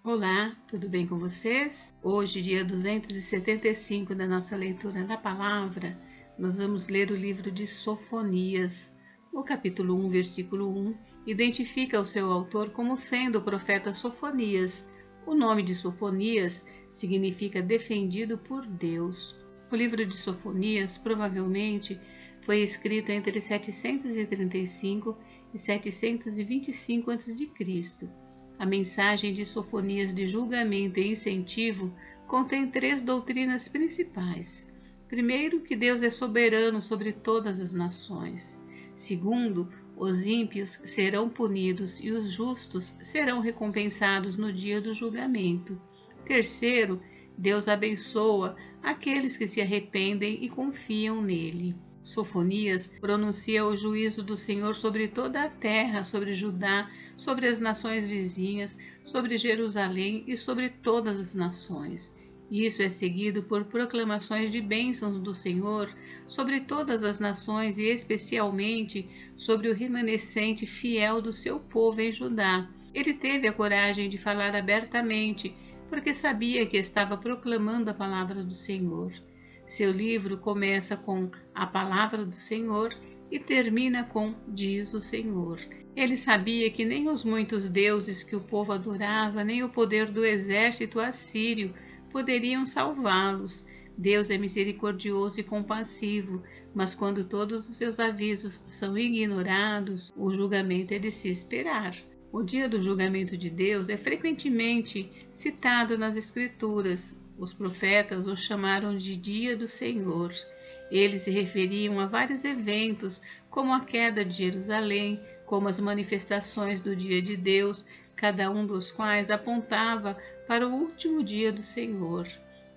Olá, tudo bem com vocês? Hoje, dia 275 da nossa leitura da palavra, nós vamos ler o livro de Sofonias. No capítulo 1, versículo 1, identifica o seu autor como sendo o profeta Sofonias. O nome de Sofonias significa defendido por Deus. O livro de Sofonias provavelmente foi escrito entre 735 e 725 a.C. A mensagem de Sofonias de julgamento e incentivo contém 3 doutrinas principais. Primeiro, que Deus é soberano sobre todas as nações. Segundo, os ímpios serão punidos e os justos serão recompensados no dia do julgamento. Terceiro, Deus abençoa aqueles que se arrependem e confiam nele. Sofonias pronuncia o juízo do Senhor sobre toda a terra, sobre Judá, sobre as nações vizinhas, sobre Jerusalém e sobre todas as nações. Isso é seguido por proclamações de bênçãos do Senhor sobre todas as nações e especialmente sobre o remanescente fiel do seu povo em Judá. Ele teve a coragem de falar abertamente, porque sabia que estava proclamando a palavra do Senhor. Seu livro começa com a palavra do Senhor e termina com diz o Senhor. Ele sabia que nem os muitos deuses que o povo adorava, nem o poder do exército assírio poderiam salvá-los. Deus é misericordioso e compassivo, mas quando todos os seus avisos são ignorados, o julgamento é de se esperar. O dia do julgamento de Deus é frequentemente citado nas Escrituras. Os profetas o chamaram de Dia do Senhor. Eles se referiam a vários eventos, como a queda de Jerusalém, como as manifestações do dia de Deus, cada um dos quais apontava para o último dia do Senhor.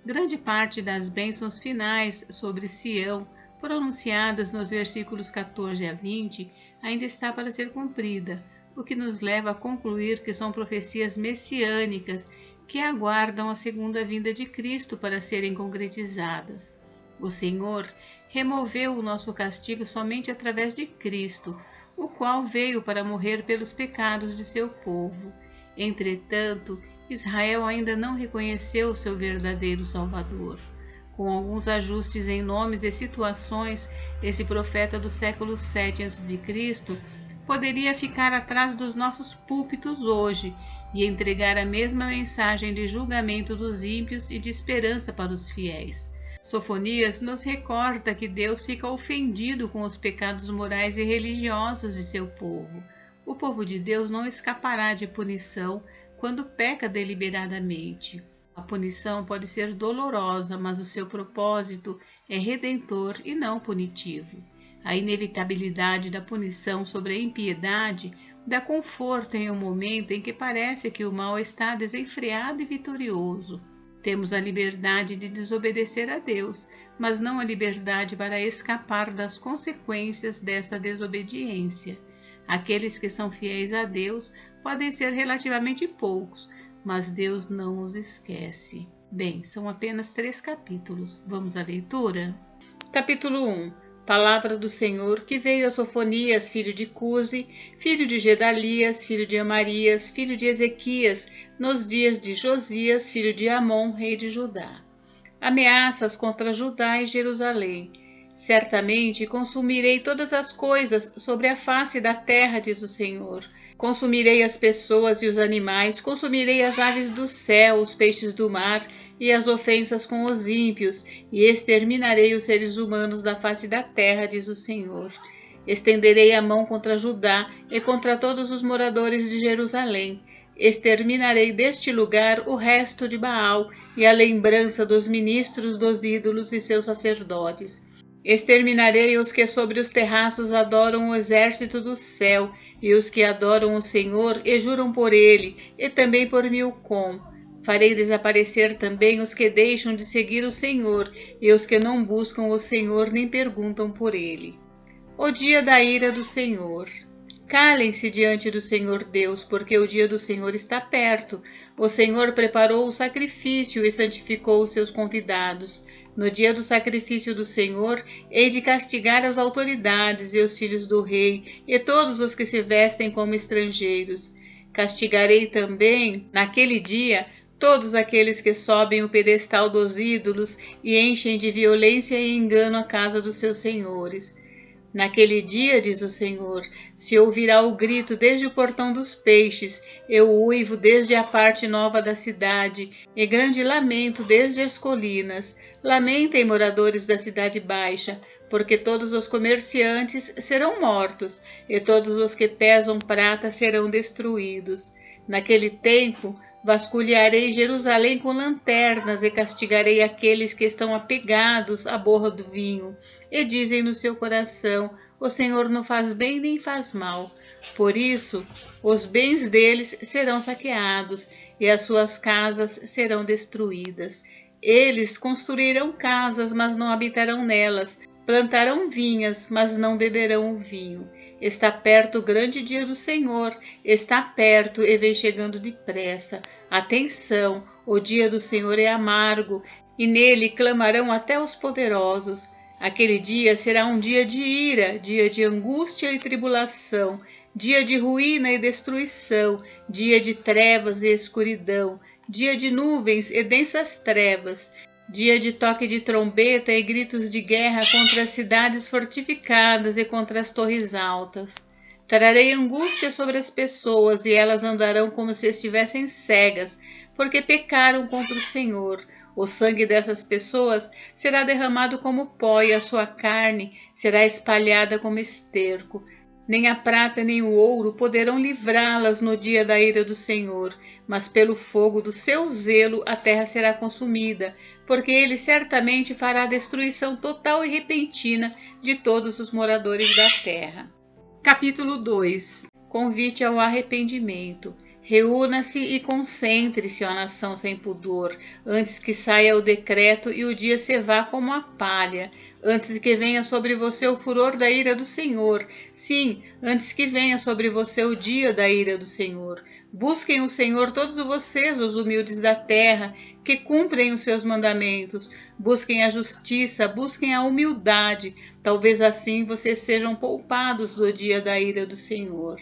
Grande parte das bênçãos finais sobre Sião, pronunciadas nos versículos 14 a 20, ainda está para ser cumprida, o que nos leva a concluir que são profecias messiânicas que aguardam a segunda vinda de Cristo para serem concretizadas. O Senhor removeu o nosso castigo somente através de Cristo, o qual veio para morrer pelos pecados de seu povo. Entretanto, Israel ainda não reconheceu seu verdadeiro Salvador. Com alguns ajustes em nomes e situações, esse profeta do século 7 a.C. poderia ficar atrás dos nossos púlpitos hoje e entregar a mesma mensagem de julgamento dos ímpios e de esperança para os fiéis. Sofonias nos recorda que Deus fica ofendido com os pecados morais e religiosos de seu povo. O povo de Deus não escapará de punição quando peca deliberadamente. A punição pode ser dolorosa, mas o seu propósito é redentor e não punitivo. A inevitabilidade da punição sobre a impiedade dá conforto em um momento em que parece que o mal está desenfreado e vitorioso. Temos a liberdade de desobedecer a Deus, mas não a liberdade para escapar das consequências dessa desobediência. Aqueles que são fiéis a Deus podem ser relativamente poucos, mas Deus não os esquece. Bem, são apenas 3 capítulos. Vamos à leitura? Capítulo 1. Palavra do Senhor que veio a Sofonias, filho de Cusi, filho de Gedalias, filho de Amarias, filho de Ezequias, nos dias de Josias, filho de Amon, rei de Judá. Ameaças contra Judá e Jerusalém. Certamente consumirei todas as coisas sobre a face da terra, diz o Senhor. Consumirei as pessoas e os animais, consumirei as aves do céu, os peixes do mar e as ofensas com os ímpios, e exterminarei os seres humanos da face da terra, diz o Senhor. Estenderei a mão contra Judá e contra todos os moradores de Jerusalém. Exterminarei deste lugar o resto de Baal e a lembrança dos ministros dos ídolos e seus sacerdotes. Exterminarei os que sobre os terraços adoram o exército do céu, e os que adoram o Senhor e juram por ele, e também por Milcom. Farei desaparecer também os que deixam de seguir o Senhor, e os que não buscam o Senhor nem perguntam por ele. O dia da ira do Senhor. Calem-se diante do Senhor Deus, porque o dia do Senhor está perto. O Senhor preparou o sacrifício e santificou os seus convidados. No dia do sacrifício do Senhor, hei de castigar as autoridades e os filhos do rei, e todos os que se vestem como estrangeiros. Castigarei também, naquele dia, todos aqueles que sobem o pedestal dos ídolos e enchem de violência e engano a casa dos seus senhores. Naquele dia, diz o Senhor, se ouvirá o grito desde o portão dos peixes, e o uivo desde a parte nova da cidade, e grande lamento desde as colinas. Lamentem, moradores da cidade baixa, porque todos os comerciantes serão mortos, e todos os que pesam prata serão destruídos. Naquele tempo, vasculharei Jerusalém com lanternas e castigarei aqueles que estão apegados à borra do vinho e dizem no seu coração: o Senhor não faz bem nem faz mal. Por isso, os bens deles serão saqueados e as suas casas serão destruídas. Eles construirão casas, mas não habitarão nelas. Plantarão vinhas, mas não beberão o vinho. Está perto o grande dia do Senhor, está perto e vem chegando depressa. Atenção, o dia do Senhor é amargo, e nele clamarão até os poderosos. Aquele dia será um dia de ira, dia de angústia e tribulação, dia de ruína e destruição, dia de trevas e escuridão, dia de nuvens e densas trevas, dia de toque de trombeta e gritos de guerra contra as cidades fortificadas e contra as torres altas. Trarei angústia sobre as pessoas e elas andarão como se estivessem cegas, porque pecaram contra o Senhor. O sangue dessas pessoas será derramado como pó e a sua carne será espalhada como esterco. Nem a prata nem o ouro poderão livrá-las no dia da ira do Senhor, mas pelo fogo do seu zelo a terra será consumida, porque ele certamente fará destruição total e repentina de todos os moradores da terra. Capítulo 2. Convite ao arrependimento. Reúna-se e concentre-se, ó nação sem pudor, antes que saia o decreto e o dia se vá como a palha, antes que venha sobre você o furor da ira do Senhor. Sim, antes que venha sobre você o dia da ira do Senhor. Busquem o Senhor todos vocês, os humildes da terra, que cumprem os seus mandamentos. Busquem a justiça, busquem a humildade. Talvez assim vocês sejam poupados do dia da ira do Senhor.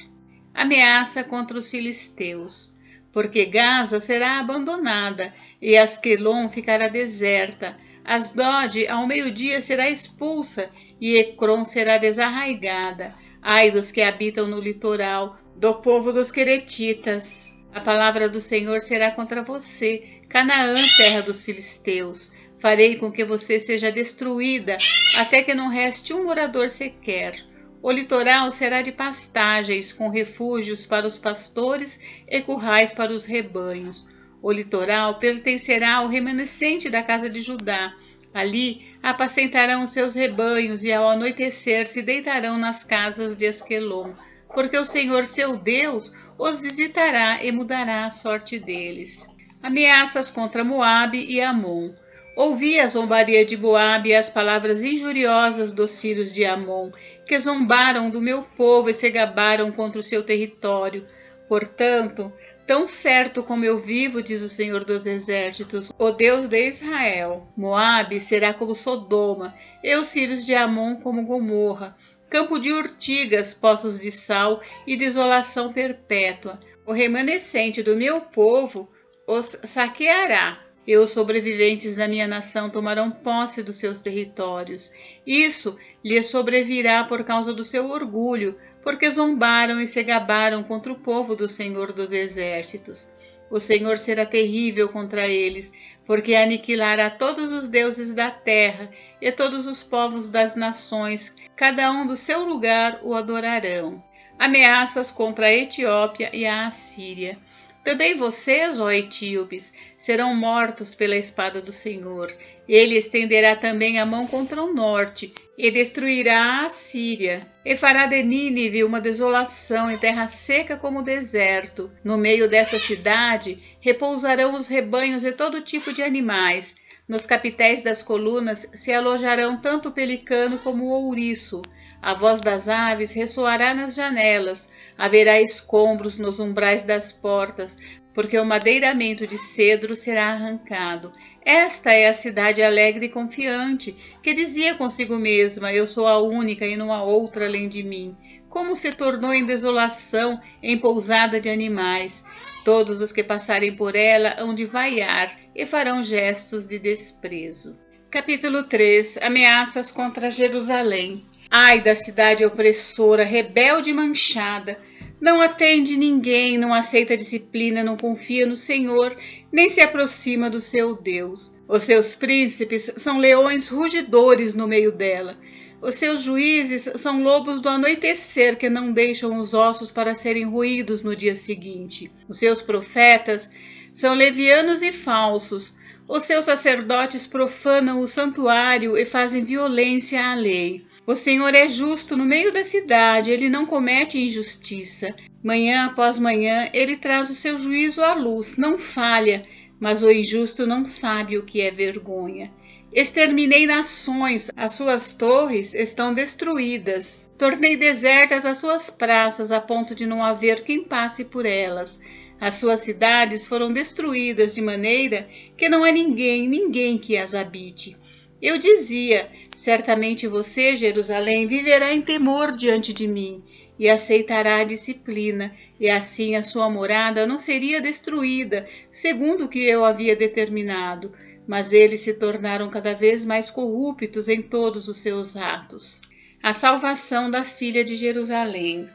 Ameaça contra os filisteus. Porque Gaza será abandonada e Asquelon ficará deserta. Asdod ao meio-dia será expulsa e Ecrom será desarraigada. Ai dos que habitam no litoral, do povo dos queretitas. A palavra do Senhor será contra você, Canaã, terra dos filisteus. Farei com que você seja destruída, até que não reste um morador sequer. O litoral será de pastagens, com refúgios para os pastores e currais para os rebanhos. O litoral pertencerá ao remanescente da casa de Judá. Ali apacentarão os seus rebanhos e ao anoitecer se deitarão nas casas de Asquelon, porque o Senhor seu Deus os visitará e mudará a sorte deles. Ameaças contra Moabe e Amon. Ouvi a zombaria de Moabe e as palavras injuriosas dos filhos de Amon, que zombaram do meu povo e se gabaram contra o seu território. Portanto, tão certo como eu vivo, diz o Senhor dos Exércitos, o Deus de Israel, Moabe será como Sodoma, e os filhos de Amon como Gomorra, campo de urtigas, poços de sal e desolação perpétua. O remanescente do meu povo os saqueará, e os sobreviventes da minha nação tomarão posse dos seus territórios. Isso lhes sobrevirá por causa do seu orgulho, porque zombaram e se gabaram contra o povo do Senhor dos Exércitos. O Senhor será terrível contra eles, porque aniquilará todos os deuses da terra, e todos os povos das nações, cada um do seu lugar, o adorarão. Ameaças contra a Etiópia e a Assíria. Também vocês, ó etíopes, serão mortos pela espada do Senhor. Ele estenderá também a mão contra o norte e destruirá a Assíria. E fará de Nínive uma desolação em terra seca como o deserto. No meio dessa cidade repousarão os rebanhos e todo tipo de animais. Nos capitéis das colunas se alojarão tanto o pelicano como o ouriço. A voz das aves ressoará nas janelas. Haverá escombros nos umbrais das portas, porque o madeiramento de cedro será arrancado. Esta é a cidade alegre e confiante, que dizia consigo mesma: eu sou a única e não há outra além de mim. como se tornou em desolação, em pousada de animais. Todos os que passarem por ela hão de vaiar e farão gestos de desprezo. Capítulo 3. Ameaças contra Jerusalém. Ai da cidade opressora, rebelde e manchada! Não atende ninguém, não aceita disciplina, não confia no Senhor, nem se aproxima do seu Deus. Os seus príncipes são leões rugidores no meio dela. Os seus juízes são lobos do anoitecer que não deixam os ossos para serem roídos no dia seguinte. Os seus profetas são levianos e falsos. Os seus sacerdotes profanam o santuário e fazem violência à lei. O Senhor é justo no meio da cidade, ele não comete injustiça. Manhã após manhã, ele traz o seu juízo à luz, não falha, mas o injusto não sabe o que é vergonha. Exterminei nações, as suas torres estão destruídas. Tornei desertas as suas praças, a ponto de não haver quem passe por elas. As suas cidades foram destruídas de maneira que não há ninguém que as habite. Eu dizia, certamente você, Jerusalém, viverá em temor diante de mim e aceitará a disciplina, e assim a sua morada não seria destruída, segundo o que eu havia determinado. Mas eles se tornaram cada vez mais corruptos em todos os seus atos. A salvação da filha de Jerusalém.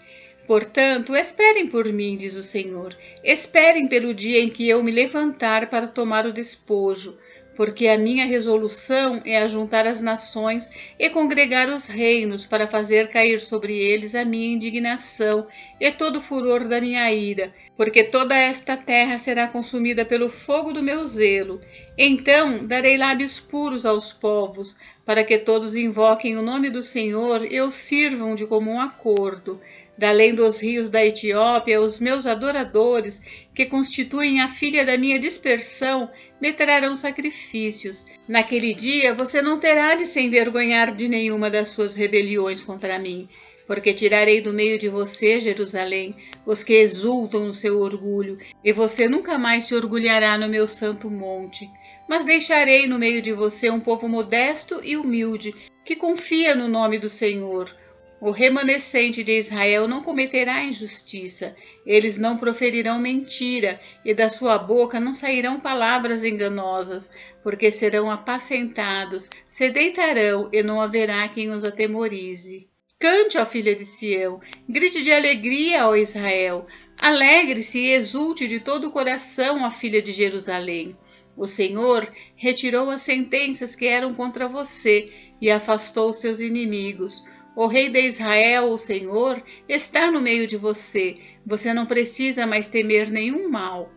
Portanto, esperem por mim, diz o Senhor. Esperem pelo dia em que eu me levantar para tomar o despojo, porque a minha resolução é ajuntar as nações e congregar os reinos para fazer cair sobre eles a minha indignação e todo o furor da minha ira, porque toda esta terra será consumida pelo fogo do meu zelo. Então darei lábios puros aos povos, para que todos invoquem o nome do Senhor e o sirvam de comum acordo. Da além dos rios da Etiópia, os meus adoradores, que constituem a filha da minha dispersão, me trarão sacrifícios. Naquele dia você não terá de se envergonhar de nenhuma das suas rebeliões contra mim, porque tirarei do meio de você, Jerusalém, os que exultam no seu orgulho, e você nunca mais se orgulhará no meu santo monte. Mas deixarei no meio de você um povo modesto e humilde, que confia no nome do Senhor. O remanescente de Israel não cometerá injustiça, eles não proferirão mentira, e da sua boca não sairão palavras enganosas, porque serão apacentados, se deitarão e não haverá quem os atemorize. Cante, ó filha de Sião, grite de alegria, ó Israel, alegre-se e exulte de todo o coração, ó filha de Jerusalém. O Senhor retirou as sentenças que eram contra você e afastou seus inimigos. O rei de Israel, o Senhor, está no meio de você. Você não precisa mais temer nenhum mal.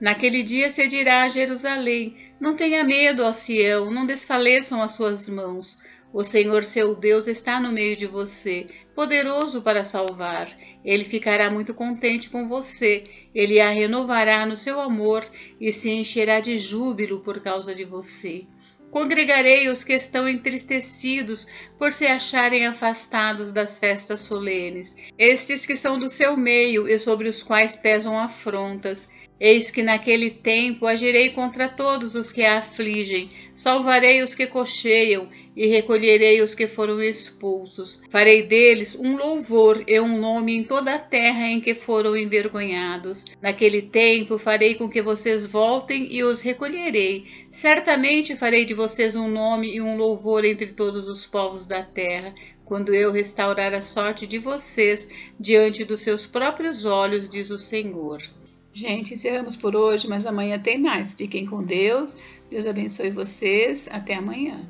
Naquele dia se dirá a Jerusalém: não tenha medo, ó Sião, não desfaleçam as suas mãos. O Senhor seu Deus está no meio de você, poderoso para salvar. Ele ficará muito contente com você. Ele a renovará no seu amor e se encherá de júbilo por causa de você. Congregarei os que estão entristecidos por se acharem afastados das festas solenes, estes que são do seu meio e sobre os quais pesam afrontas. Eis que naquele tempo agirei contra todos os que a afligem, salvarei os que cocheiam e recolherei os que foram expulsos. Farei deles um louvor e um nome em toda a terra em que foram envergonhados. Naquele tempo farei com que vocês voltem e os recolherei. Certamente farei de vocês um nome e um louvor entre todos os povos da terra, quando eu restaurar a sorte de vocês diante dos seus próprios olhos, diz o Senhor. Gente, encerramos por hoje, mas amanhã tem mais. Fiquem com Deus. Deus abençoe vocês. Até amanhã.